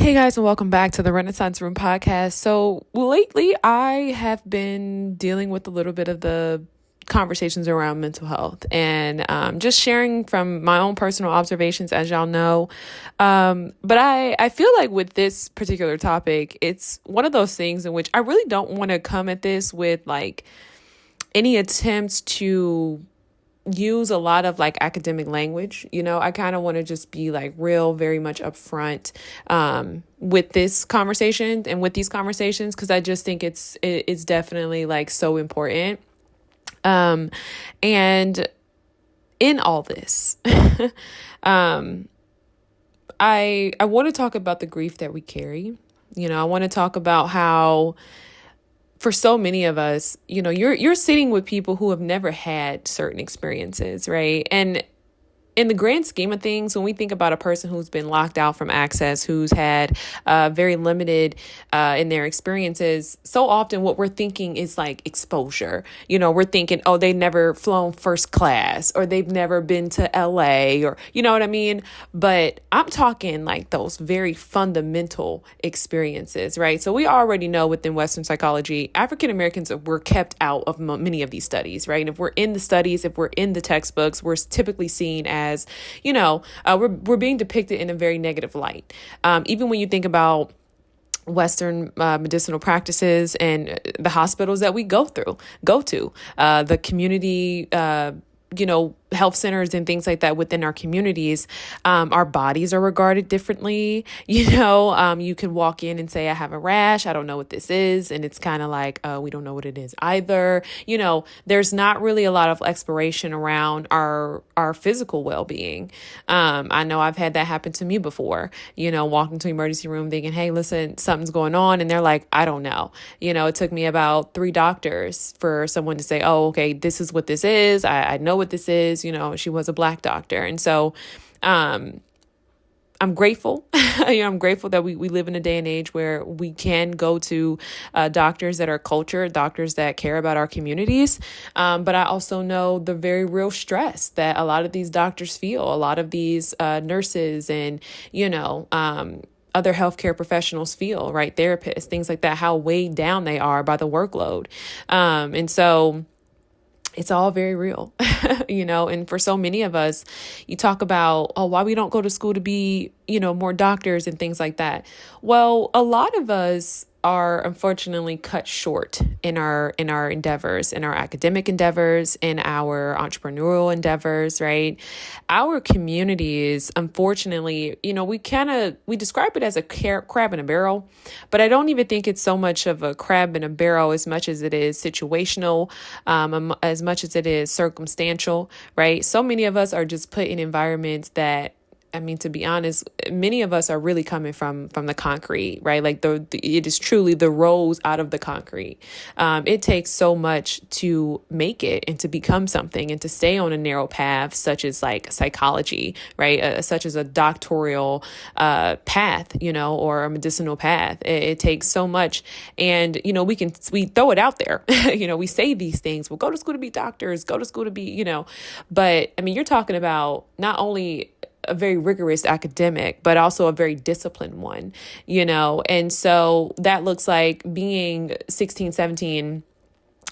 Hey guys, and welcome back to the Renaissance Room podcast. So lately, I have been dealing with a little bit of the conversations around mental health and just sharing from my own personal observations, as y'all know. But I feel like with this particular topic, it's one of those things in which I really don't want to come at this with like any attempts to use a lot of like academic language. I kind of want to just be like real, very much upfront with this conversation and with these conversations, because I just think it's definitely like so important. And in all this, I want to talk about the grief that we carry. I want to talk about how for so many of us, you're sitting with people who have never had certain experiences, right? And in the grand scheme of things, when we think about a person who's been locked out from access, who's had very limited in their experiences, so often what we're thinking is like exposure. We're thinking, oh, they've never flown first class, or they've never been to LA, or you know what I mean? But I'm talking like those very fundamental experiences, right? So we already know within Western psychology, African Americans were kept out of many of these studies, right? And if we're in the studies, if we're in the textbooks, we're typically seen as we're being depicted in a very negative light. Even when you think about Western medicinal practices and the hospitals that we go to, the community, health centers and things like that within our communities, our bodies are regarded differently. You can walk in and say, I have a rash. I don't know what this is. And it's kind of like, we don't know what it is either. There's not really a lot of exploration around our physical well-being. I know I've had that happen to me before, walking to the emergency room thinking, hey, listen, something's going on. And they're like, I don't know. It took me about 3 doctors for someone to say, oh, okay, this is what this is. I know what this is. She was a Black doctor. And so I'm grateful. I'm grateful that we live in a day and age where we can go to doctors that are cultured, doctors that care about our communities. But I also know the very real stress that a lot of these doctors feel, a lot of these nurses and, other healthcare professionals feel, right? Therapists, things like that, how weighed down they are by the workload. And so it's all very real, and for so many of us, you talk about, oh, why we don't go to school to be, more doctors and things like that. Well, a lot of us are unfortunately cut short in our endeavors, in our academic endeavors, in our entrepreneurial endeavors, right? Our communities, unfortunately, we describe it as a crab in a barrel, but I don't even think it's so much of a crab in a barrel as much as it is situational, as much as it is circumstantial, right? So many of us are just put in environments that, to be honest, many of us are really coming from the concrete, right? Like it is truly the rolls out of the concrete. It takes so much to make it and to become something and to stay on a narrow path, such as like psychology, right? Such as a doctoral path, or a medicinal path. It takes so much. And, we throw it out there. We say these things. Well, go to school to be doctors, go to school to be, but you're talking about not only a very rigorous academic, but also a very disciplined one, and so that looks like being 16, 17,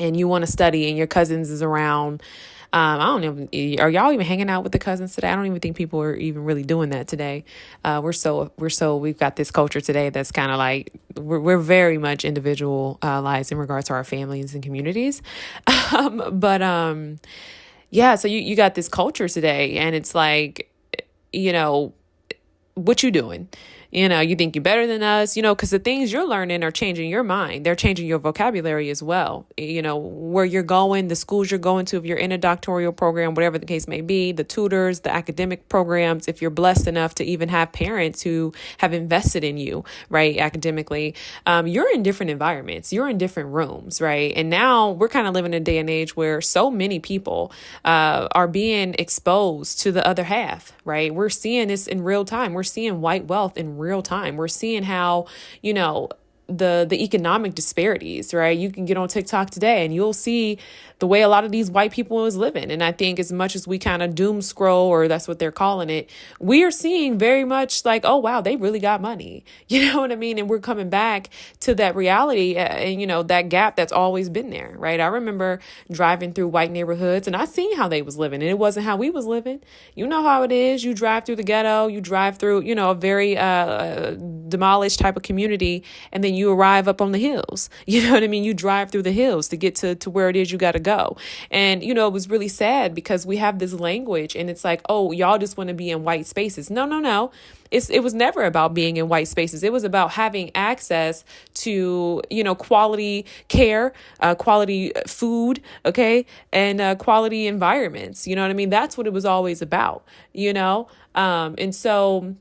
and you want to study and your cousins is around. I don't know. Are y'all even hanging out with the cousins today? I don't even think people are even really doing that today. We've got this culture today that's kind of like, we're very much individualized in regards to our families and communities. Yeah, so you got this culture today, and it's like, what you doing? You think you're better than us, because the things you're learning are changing your mind. They're changing your vocabulary as well. Where you're going, the schools you're going to, if you're in a doctoral program, whatever the case may be, the tutors, the academic programs, if you're blessed enough to even have parents who have invested in you, right, academically, you're in different environments. You're in different rooms, right? And now we're kind of living in a day and age where so many people are being exposed to the other half, right? We're seeing this in real time. We're seeing white wealth in real time. We're seeing how, the economic disparities, right? You can get on TikTok today and you'll see the way a lot of these white people is living. And I think as much as we kind of doom scroll, or that's what they're calling it, we are seeing very much like, oh, wow, they really got money. You know what I mean? And we're coming back to that reality and, that gap that's always been there, right? I remember driving through white neighborhoods and I seen how they was living, and it wasn't how we was living. You know how it is. You drive through the ghetto, you drive through, a very demolished type of community, and then you arrive up on the hills. You know what I mean? You drive through the hills to get to where it is you got to go. And, it was really sad because we have this language and it's like, oh, y'all just want to be in white spaces. No, no, no. It was never about being in white spaces. It was about having access to, quality care, quality food, okay, and quality environments. You know what I mean? That's what it was always about, and so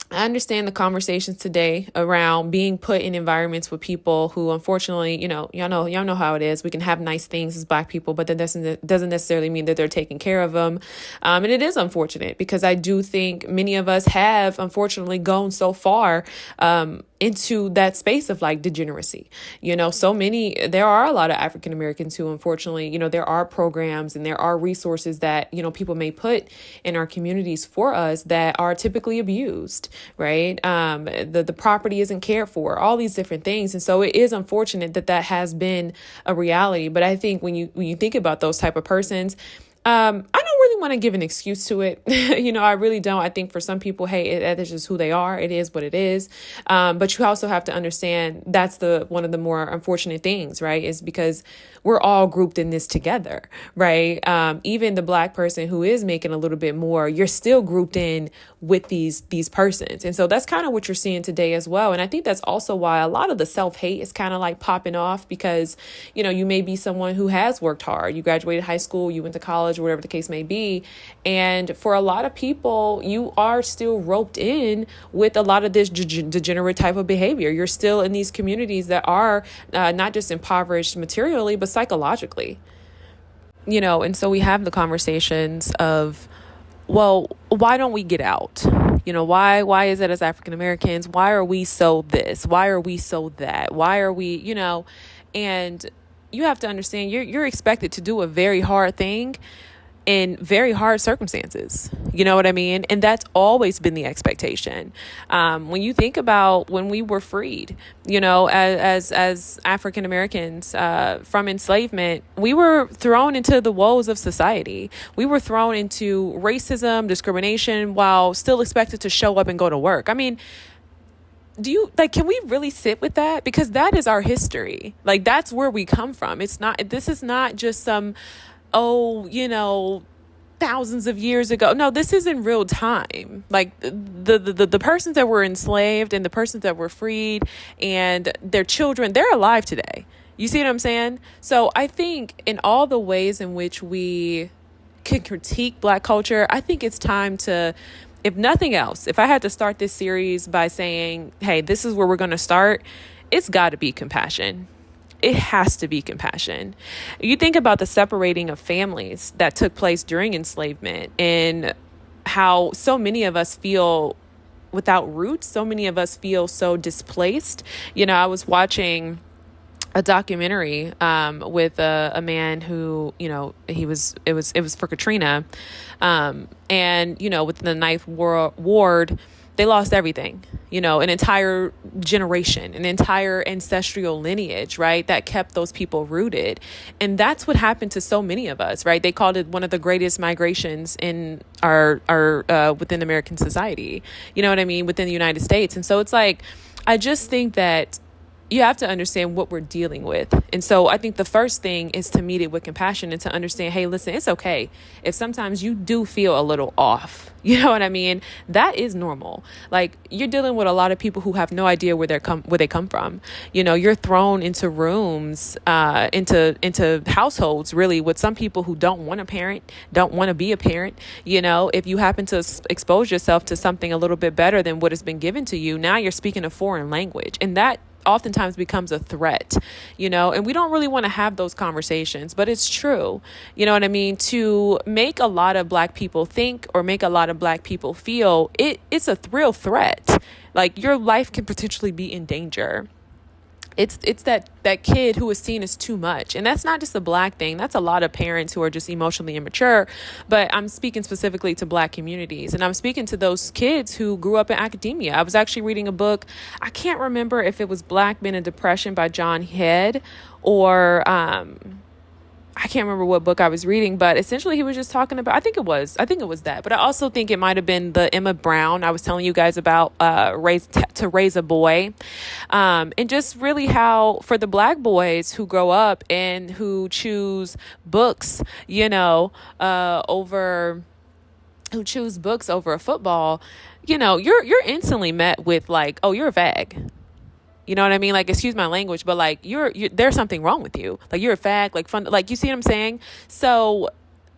I understand the conversations today around being put in environments with people who, unfortunately, y'all know how it is. We can have nice things as Black people, but that doesn't necessarily mean that they're taking care of them. And it is unfortunate because I do think many of us have, unfortunately, gone so far into that space of like degeneracy. There are a lot of African Americans who, unfortunately, there are programs and there are resources that, people may put in our communities for us that are typically abused, right? The property isn't cared for, all these different things. And so it is unfortunate that has been a reality. But I think when you think about those type of persons, I don't really want to give an excuse to it. I really don't. I think for some people, hey, that is just who they are. It is what it is. But you also have to understand that's one of the more unfortunate things, right? Is because we're all grouped in this together, right? Even the Black person who is making a little bit more, you're still grouped in with these persons. And so that's kind of what you're seeing today as well. And I think that's also why a lot of the self-hate is kind of like popping off because, you may be someone who has worked hard. You graduated high school, you went to college, or whatever the case may be. And for a lot of people, you are still roped in with a lot of this degenerate type of behavior. You're still in these communities that are not just impoverished materially, but psychologically. And so we have the conversations of, well, why don't we get out? Why is it as African Americans? Why are we so this? Why are we so that? Why are we, and you have to understand you're expected to do a very hard thing in very hard circumstances. You know what I mean? And that's always been the expectation. When you think about when we were freed, as African Americans from enslavement, we were thrown into the woes of society. We were thrown into racism, discrimination, while still expected to show up and go to work. I mean, can we really sit with that? Because that is our history. Like, that's where we come from. This is not just some, thousands of years ago. No, this is in real time. Like the persons that were enslaved and the persons that were freed and their children, they're alive today. You see what I'm saying? So I think in all the ways in which we can critique Black culture, I think it's time to, if nothing else, if I had to start this series by saying, hey, this is where we're going to start, it's got to be compassion. It has to be compassion. You think about the separating of families that took place during enslavement and how so many of us feel without roots. So many of us feel so displaced. I was watching a documentary with a man who, it was for Katrina. And, within the Ninth Ward, they lost everything, an entire generation, an entire ancestral lineage, right? That kept those people rooted. And that's what happened to so many of us, right? They called it one of the greatest migrations in our within American society, you know what I mean? Within the United States. And so it's like, I just think that you have to understand what we're dealing with. And so I think the first thing is to meet it with compassion and to understand, hey, listen, it's okay if sometimes you do feel a little off. You know what I mean? That is normal. Like, you're dealing with a lot of people who have no idea where they come from. You're thrown into rooms, into households, really, with some people who don't want a parent, don't want to be a parent. If you happen to expose yourself to something a little bit better than what has been given to you, now you're speaking a foreign language. And that oftentimes becomes a threat, and we don't really want to have those conversations, but it's true. You know what I mean? To make a lot of Black people think or make a lot of Black people feel it's a real threat. Like, your life can potentially be in danger. It's that kid who is seen as too much. And that's not just a Black thing. That's a lot of parents who are just emotionally immature. But I'm speaking specifically to Black communities. And I'm speaking to those kids who grew up in academia. I was actually reading a book. I can't remember if it was Black Men in Depression by John Head, or I can't remember what book I was reading, but essentially he was just talking about, I think it was that, but I also think it might've been the Emma Brown I was telling you guys about, to raise a boy. And just really how for the Black boys who grow up and who choose books, who choose books over a football, you're instantly met with like, oh, you're a fag. You know what I mean? Like, excuse my language, but like you're there's something wrong with you. Like you're a fag, like fun, like you see what I'm saying? So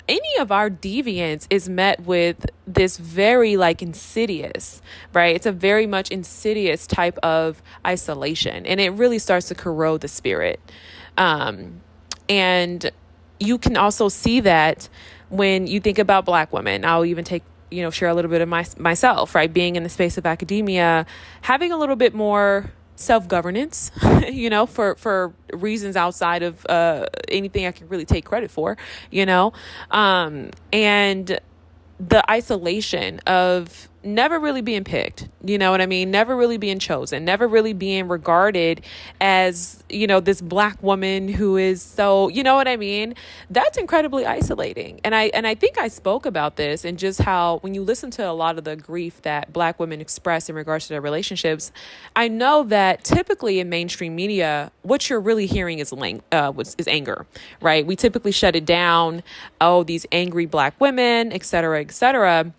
any of our deviance is met with this very like insidious, right? It's a very much insidious type of isolation, and it really starts to corrode the spirit. And you can also see that when you think about Black women. I'll even share a little bit of myself, right? Being in the space of academia, having a little bit more self-governance, for reasons outside of anything I can really take credit for, and the isolation of never really being picked, you know what I mean? Never really being chosen, never really being regarded as, this Black woman who is so, you know what I mean? That's incredibly isolating. And I think I spoke about this, and just how when you listen to a lot of the grief that Black women express in regards to their relationships, I know that typically in mainstream media, what you're really hearing is anger, right? We typically shut it down. Oh, these angry Black women, et cetera, et cetera.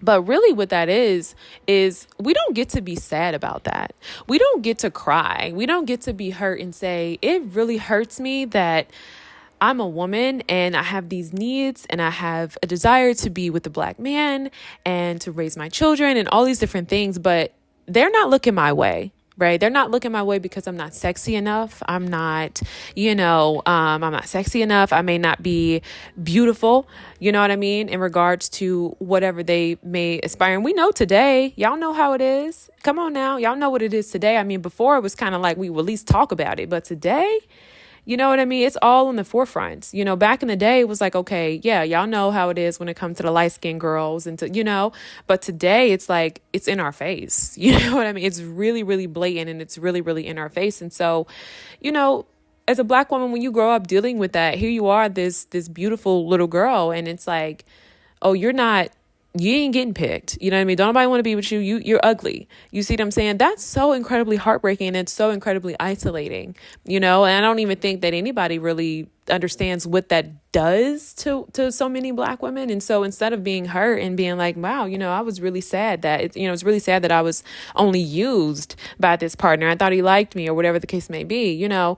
But really what that is we don't get to be sad about that. We don't get to cry. We don't get to be hurt and say, it really hurts me that I'm a woman and I have these needs and I have a desire to be with a Black man and to raise my children and all these different things, but they're not looking my way. Right? They're not looking my way because I'm not sexy enough. I'm not, I'm not sexy enough. I may not be beautiful, you know what I mean? In regards to whatever they may aspire. And we know today, y'all know how it is. Come on now. Y'all know what it is today. I mean, before it was kind of like we would at least talk about it, but today, you know what I mean? It's all in the forefront. Back in the day, it was like, okay, yeah, y'all know how it is when it comes to the light-skinned girls and but today it's like, it's in our face. You know what I mean? It's really, really blatant, and it's really, really in our face. And so, as a Black woman, when you grow up dealing with that, here you are, this beautiful little girl, and it's like, oh, you ain't getting picked. You know what I mean? Don't nobody want to be with you. You're ugly. You see what I'm saying? That's so incredibly heartbreaking, and it's so incredibly isolating, and I don't even think that anybody really understands what that does to so many Black women. And so instead of being hurt and being like, wow, I was really sad that it's really sad that I was only used by this partner. I thought he liked me, or whatever the case may be, the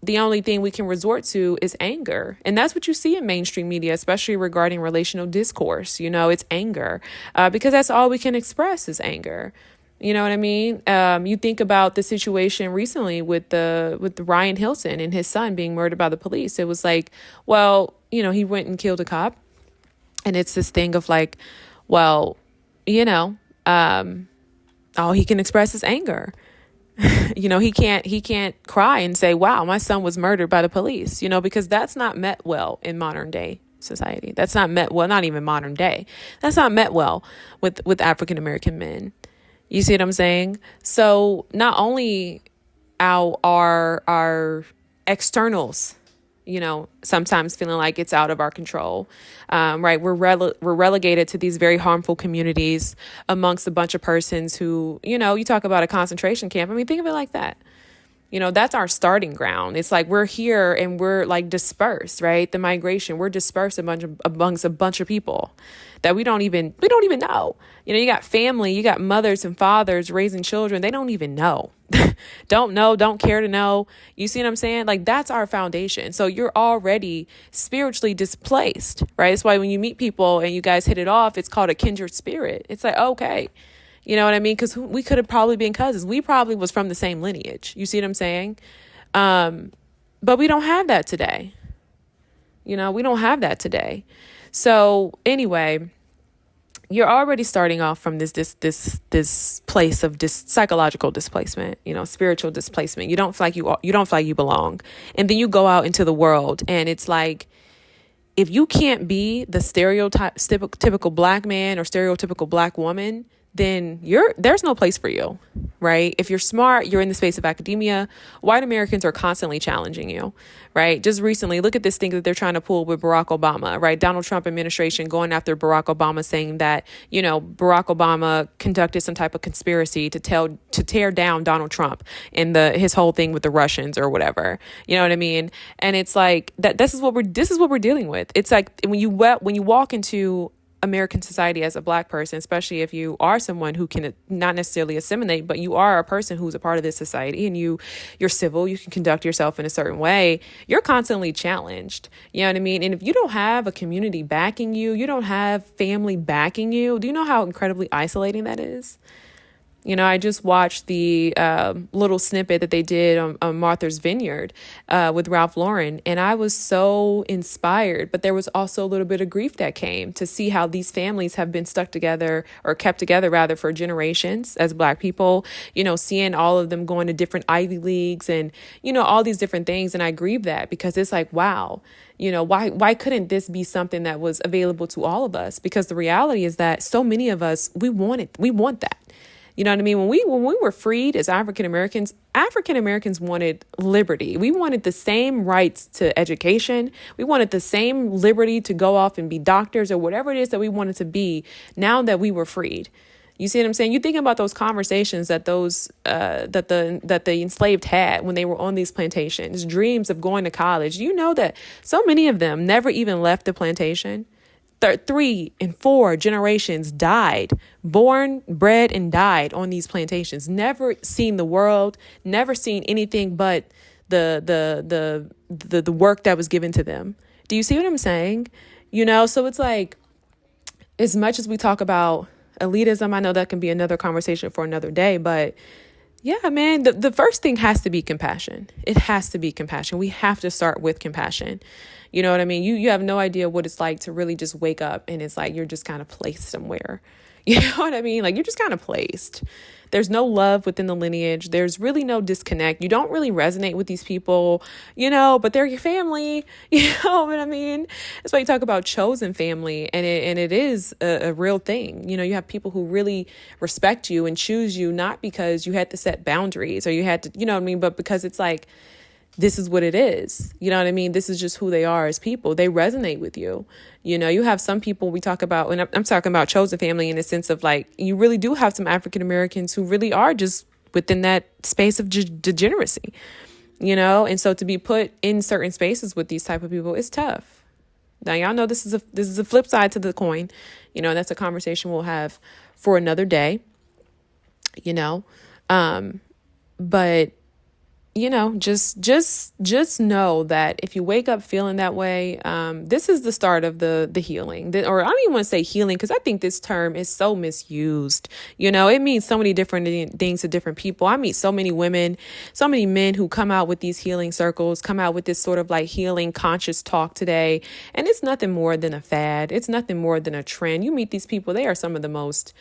only thing we can resort to is anger. And that's what you see in mainstream media, especially regarding relational discourse. It's anger, because that's all we can express is anger. You know what I mean? You think about the situation recently with Ryan Hilton and his son being murdered by the police. It was like, well, he went and killed a cop. And it's this thing of like, well, all he can express is anger. He can't cry and say, wow, my son was murdered by the police, because that's not met well in modern day society. That's not met well, not even modern day. That's not met well with African-American men. You see what I'm saying? So not only our externals, sometimes feeling like it's out of our control, right? We're relegated to these very harmful communities amongst a bunch of persons who, you talk about a concentration camp. I mean, think of it like that. That's our starting ground. It's like we're here and we're like dispersed, right? The migration, we're dispersed amongst a bunch of people that we don't even know. You got family, you got mothers and fathers raising children. They don't even know, don't care to know. You see what I'm saying? Like that's our foundation. So you're already spiritually displaced, right? That's why when you meet people and you guys hit it off, it's called a kindred spirit. It's like, okay. You know what I mean? Because we could have probably been cousins. We probably was from the same lineage. You see what I'm saying? But we don't have that today. We don't have that today. So anyway, you're already starting off from this place of psychological displacement, spiritual displacement. You don't feel like you don't feel like you belong. And then you go out into the world, and it's like, if you can't be the typical black man or stereotypical black woman, then there's no place for you, right? If you're smart, you're in the space of academia. White Americans are constantly challenging you, right? Just recently, look at this thing that they're trying to pull with Barack Obama, right? Donald Trump administration going after Barack Obama, saying that, Barack Obama conducted some type of conspiracy to tear down Donald Trump and his whole thing with the Russians or whatever. You know what I mean? And it's like that. This is what we're dealing with. It's like when you walk into American society as a black person, especially if you are someone who can not necessarily assimilate, but you are a person who's a part of this society, and you're civil, you can conduct yourself in a certain way, you're constantly challenged. You know what I mean? And if you don't have a community backing you, you don't have family backing you, do you know how incredibly isolating that is? I just watched the little snippet that they did on Martha's Vineyard with Ralph Lauren, and I was so inspired. But there was also a little bit of grief that came to see how these families have been stuck together, or kept together rather, for generations as Black people, seeing all of them going to different Ivy Leagues and, all these different things. And I grieve that, because it's like, wow, why couldn't this be something that was available to all of us? Because the reality is that so many of us, we want that. You know what I mean? When we were freed as African Americans wanted liberty. We wanted the same rights to education. We wanted the same liberty to go off and be doctors or whatever it is that we wanted to be, now that we were freed. You see what I'm saying? You think about those conversations that that the enslaved had when they were on these plantations, dreams of going to college. You know that so many of them never even left the plantation. 3 and 4 generations died, born, bred, and died on these plantations. Never seen the world, never seen anything but the work that was given to them. Do you see what I'm saying? So it's like, as much as we talk about elitism, I know that can be another conversation for another day, but yeah, man, the first thing has to be compassion. It has to be compassion. We have to start with compassion. You know what I mean? You have no idea what it's like to really just wake up and it's like you're just kind of placed somewhere. You know what I mean? Like, you're just kind of placed. There's no love within the lineage. There's really no disconnect. You don't really resonate with these people, but they're your family. You know what I mean? That's why you talk about chosen family, and it is a real thing. You have people who really respect you and choose you, not because you had to set boundaries or you had to, but because it's like, this is what it is. You know what I mean? This is just who they are as people. They resonate with you. You have some people we talk about, and I'm talking about chosen family in the sense of like, you really do have some African Americans who really are just within that space of degeneracy, and so to be put in certain spaces with these type of people is tough. Now, y'all know this is a flip side to the coin, and that's a conversation we'll have for another day, but just know that if you wake up feeling that way, this is the start of the healing. Or I don't even want to say healing, because I think this term is so misused. It means so many different things to different people. I meet so many women, so many men who come out with these healing circles, come out with this sort of like healing conscious talk today. And it's nothing more than a fad. It's nothing more than a trend. You meet these people, they are some of the most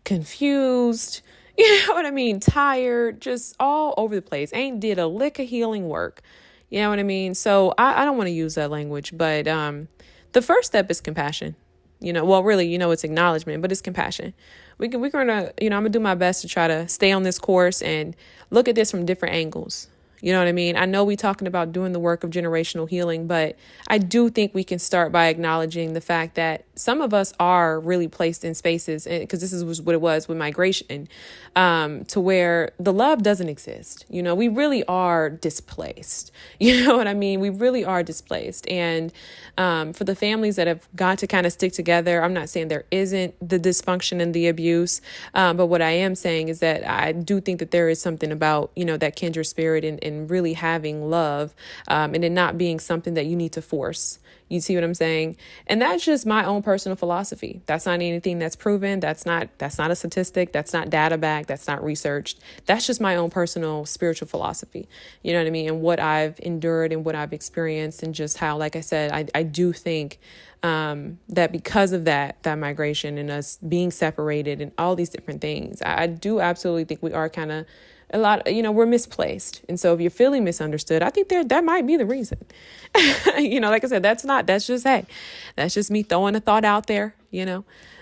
confused, you know what I mean? Tired, just all over the place. Ain't did a lick of healing work. You know what I mean? So I don't want to use that language, but the first step is compassion. Well, really, it's acknowledgement, but it's compassion. We're going to, I'm going to do my best to try to stay on this course and look at this from different angles. You know what I mean? I know we're talking about doing the work of generational healing, but I do think we can start by acknowledging the fact that some of us are really placed in spaces, because this is what it was with migration, to where the love doesn't exist. We really are displaced. You know what I mean? We really are displaced. And for the families that have got to kind of stick together, I'm not saying there isn't the dysfunction and the abuse, but what I am saying is that I do think that there is something about, that kindred spirit and and really having love, and it not being something that you need to force. You see what I'm saying? And that's just my own personal philosophy. That's not anything that's proven. That's not a statistic. That's not data backed. That's not researched. That's just my own personal spiritual philosophy. You know what I mean? And what I've endured and what I've experienced, and just how, like I said, I do think that because of that migration and us being separated and all these different things, I do absolutely think we are kind of we're misplaced. And so if you're feeling misunderstood, I think that might be the reason. Like I said, that's just me throwing a thought out there,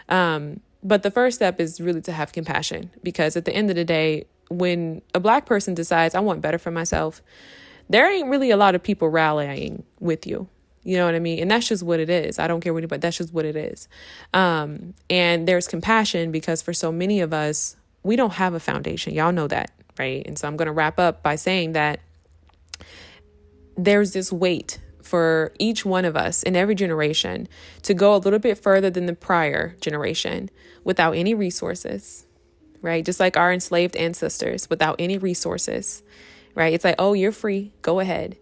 but the first step is really to have compassion, because at the end of the day, when a Black person decides I want better for myself, there ain't really a lot of people rallying with you. You know what I mean? And that's just what it is. I don't care what anybody, that's just what it is. And there's compassion, because for so many of us, we don't have a foundation. Y'all know that, right? And so I'm going to wrap up by saying that there's this weight for each one of us in every generation to go a little bit further than the prior generation without any resources, right? Just like our enslaved ancestors, without any resources, right? It's like, oh, you're free. Go ahead,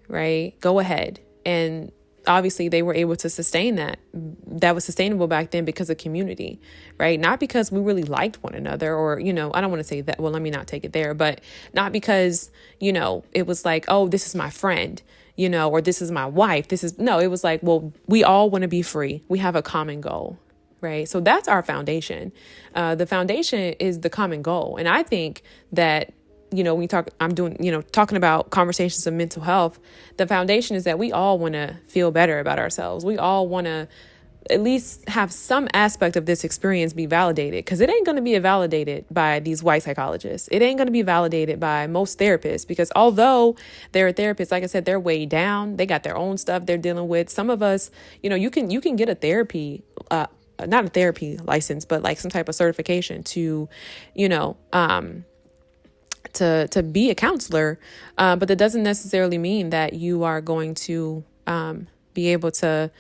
right? Go ahead. And obviously they were able to sustain that. That was sustainable back then because of community, right? Not because we really liked one another, or, I don't want to say that. Well, let me not take it there, but not because, it was like, oh, this is my friend, or this is my wife. It was like, well, we all want to be free. We have a common goal, right? So that's our foundation. The foundation is the common goal. And I think that, talking about conversations of mental health, the foundation is that we all want to feel better about ourselves. We all want to at least have some aspect of this experience be validated, because it ain't going to be validated by these white psychologists. It ain't going to be validated by most therapists, because although they're therapists, like I said, they're way down. They got their own stuff they're dealing with. Some of us, you can get a therapy, not a therapy license, but like some type of certification to, to be a counselor. But that doesn't necessarily mean that you are going to be able to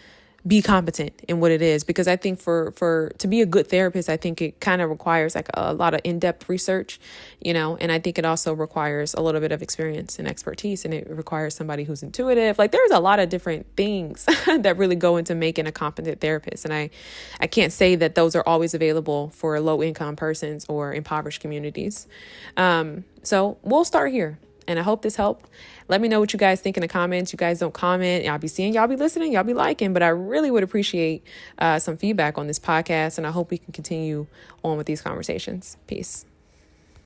be competent in what it is. Because I think for to be a good therapist, I think it kind of requires like a lot of in-depth research, and I think it also requires a little bit of experience and expertise, and it requires somebody who's intuitive. Like there's a lot of different things that really go into making a competent therapist. And I can't say that those are always available for low income persons or impoverished communities. So we'll start here. And I hope this helped. Let me know what you guys think in the comments. You guys don't comment. I'll be seeing, y'all be listening, y'all be liking, but I really would appreciate some feedback on this podcast. And I hope we can continue on with these conversations. Peace.